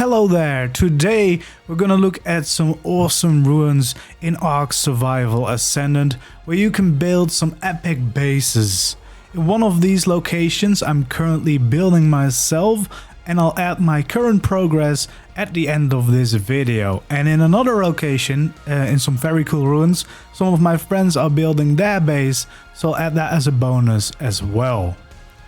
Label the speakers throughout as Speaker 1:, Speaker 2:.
Speaker 1: Hello there! Today we're gonna look at some awesome ruins in ARK Survival Ascendant where you can build some epic bases. In one of these locations I'm currently building myself, and I'll add my current progress at the end of this video. And in another location, in some very cool ruins, some of my friends are building their base, so I'll add that as a bonus as well.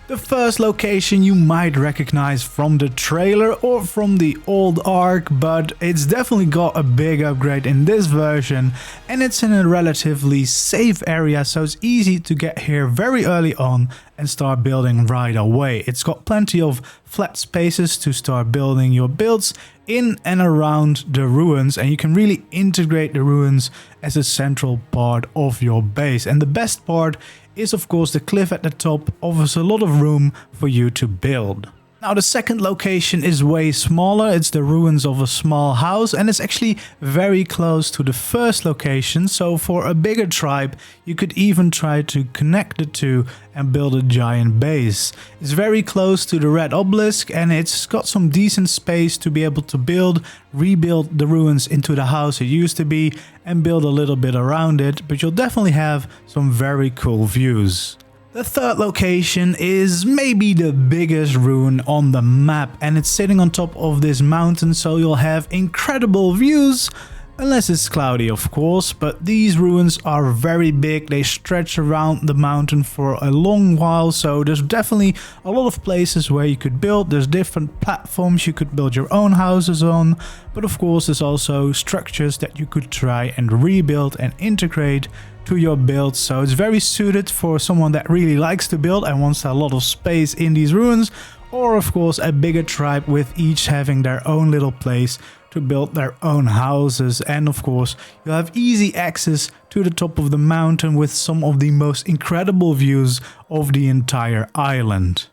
Speaker 1: The first location you might recognize from the trailer or from the old ARK, but it's definitely got a big upgrade in this version, and it's in a relatively safe area, so it's easy to get here very early on and start building right away. It's got plenty of flat spaces to start building your builds in and around the ruins, and you can really integrate the ruins as a central part of your base. And the best part is of course the cliff at the top offers a lot of room for you to build. Now the second location is way smaller. It's the ruins of a small house, and it's actually very close to the first location, so for a bigger tribe you could even try to connect the two and build a giant base. It's very close to the red obelisk, and it's got some decent space to be able to rebuild the ruins into the house it used to be and build a little bit around it, but you'll definitely have some very cool views. The third location is maybe the biggest ruin on the map, and it's sitting on top of this mountain, so you'll have incredible views, unless it's cloudy of course, but these ruins are very big. They stretch around the mountain for a long while, so there's definitely a lot of places where you could build. There's different platforms you could build your own houses on, but of course there's also structures that you could try and rebuild and integrate to your build, so it's very suited for someone that really likes to build and wants a lot of space in these ruins, or of course a bigger tribe with each having their own little place to build their own houses. And of course you'll have easy access to the top of the mountain with some of the most incredible views of the entire island.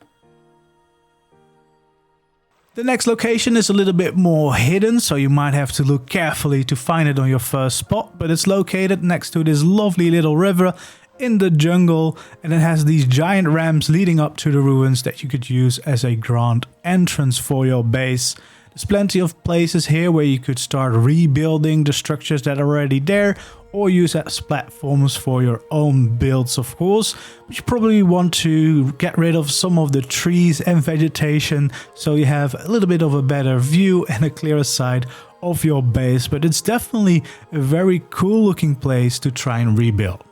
Speaker 1: The next location is a little bit more hidden, so you might have to look carefully to find it on your first spot, but it's located next to this lovely little river in the jungle, and it has these giant ramps leading up to the ruins that you could use as a grand entrance for your base. There's plenty of places here where you could start rebuilding the structures that are already there, or use as platforms for your own builds of course. But you probably want to get rid of some of the trees and vegetation so you have a little bit of a better view and a clearer sight of your base, but it's definitely a very cool looking place to try and rebuild.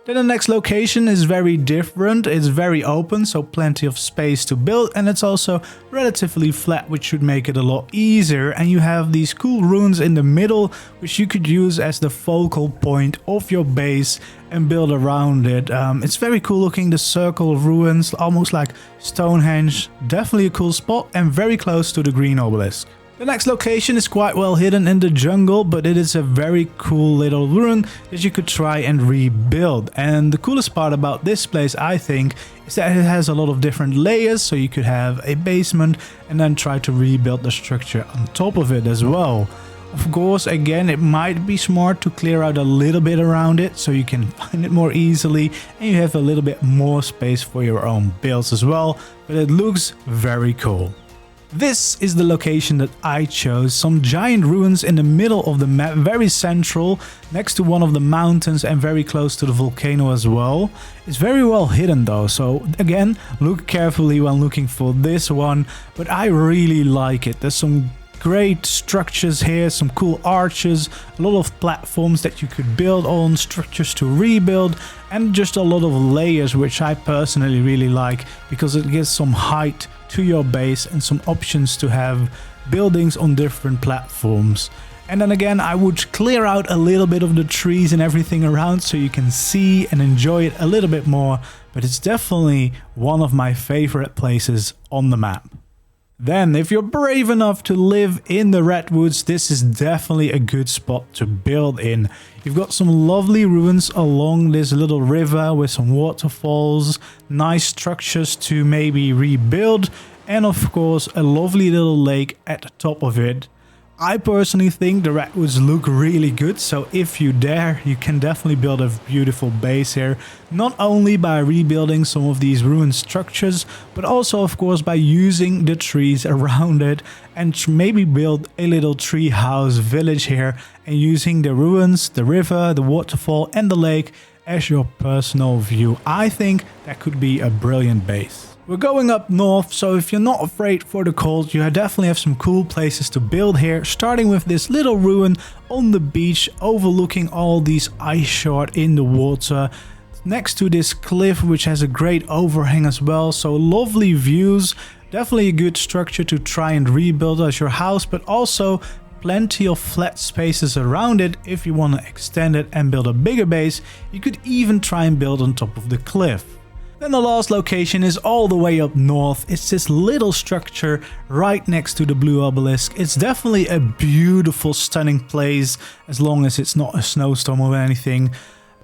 Speaker 1: Then the next location is very different. It's very open, so plenty of space to build, and it's also relatively flat, which should make it a lot easier. And you have these cool ruins in the middle, which you could use as the focal point of your base and build around it. It's very cool looking, the circle ruins, almost like Stonehenge. Definitely a cool spot and very close to the green obelisk. The next location is quite well hidden in the jungle, but it is a very cool little ruin that you could try and rebuild. And the coolest part about this place, I think, is that it has a lot of different layers, so you could have a basement and then try to rebuild the structure on top of it as well. Of course, again, it might be smart to clear out a little bit around it so you can find it more easily and you have a little bit more space for your own builds as well, but it looks very cool. This is the location that I chose, some giant ruins in the middle of the map, very central, next to one of the mountains and very close to the volcano as well. It's very well hidden though, so again, look carefully when looking for this one, but I really like it. There's some great structures here, some cool arches, a lot of platforms that you could build on, structures to rebuild, and just a lot of layers, which I personally really like because it gives some height to your base and some options to have buildings on different platforms. And then again, I would clear out a little bit of the trees and everything around so you can see and enjoy it a little bit more, but it's definitely one of my favorite places on the map. Then, if you're brave enough to live in the redwoods, this is definitely a good spot to build in. You've got some lovely ruins along this little river with some waterfalls, nice structures to maybe rebuild, and of course a lovely little lake at the top of it. I personally think the redwoods look really good, so if you dare, you can definitely build a beautiful base here, not only by rebuilding some of these ruined structures, but also of course by using the trees around it and maybe build a little tree house village here and using the ruins, the river, the waterfall and the lake as your personal view. I think that could be a brilliant base. We're going up north, so if you're not afraid for the cold, you definitely have some cool places to build here, starting with this little ruin on the beach overlooking all these ice shards in the water, next to this cliff which has a great overhang as well, so lovely views. Definitely a good structure to try and rebuild as your house, but also plenty of flat spaces around it. If you want to extend it and build a bigger base, you could even try and build on top of the cliff. Then the last location is all the way up north. It's this little structure right next to the blue obelisk. It's definitely a beautiful, stunning place as long as it's not a snowstorm or anything.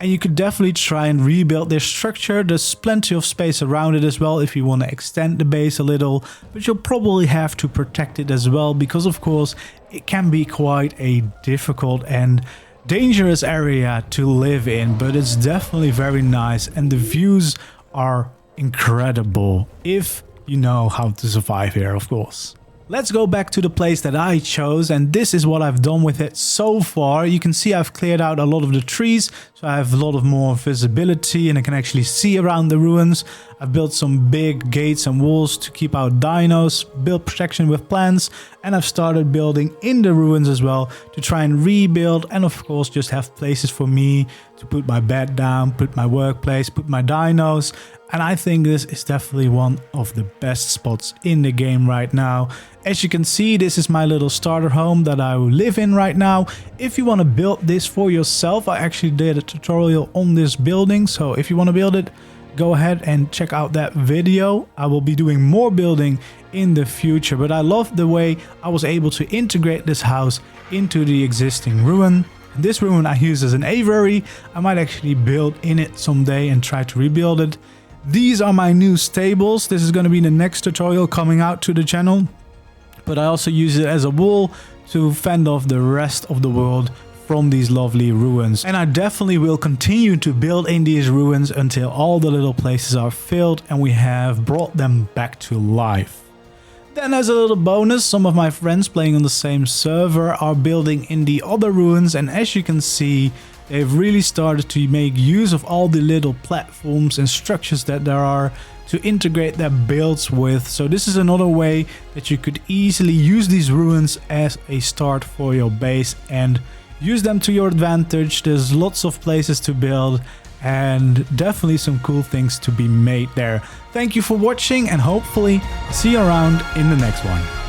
Speaker 1: And you could definitely try and rebuild this structure. There's plenty of space around it as well if you want to extend the base a little. But you'll probably have to protect it as well because of course it can be quite a difficult and dangerous area to live in. But it's definitely very nice and the views are incredible if you know how to survive here, of course. Let's go back to the place that I chose, and this is what I've done with it so far. You can see I've cleared out a lot of the trees, so I have a lot of more visibility and I can actually see around the ruins. I've built some big gates and walls to keep out dinos, built protection with plants, and I've started building in the ruins as well to try and rebuild and of course just have places for me to put my bed down, put my workplace, put my dinos. And I think this is definitely one of the best spots in the game right now. As you can see, this is my little starter home that I live in right now. If you want to build this for yourself, I actually did a tutorial on this building. So if you want to build it, go ahead and check out that video. I will be doing more building in the future, but I love the way I was able to integrate this house into the existing ruin. This ruin I use as an aviary. I might actually build in it someday and try to rebuild it. These are my new stables. This is going to be the next tutorial coming out to the channel. But I also use it as a wall to fend off the rest of the world from these lovely ruins. And I definitely will continue to build in these ruins until all the little places are filled and we have brought them back to life. Then as a little bonus, some of my friends playing on the same server are building in the other ruins, and as you can see, they've really started to make use of all the little platforms and structures that there are to integrate their builds with. So this is another way that you could easily use these ruins as a start for your base and use them to your advantage. There's lots of places to build and definitely some cool things to be made there. Thank you for watching and hopefully see you around in the next one.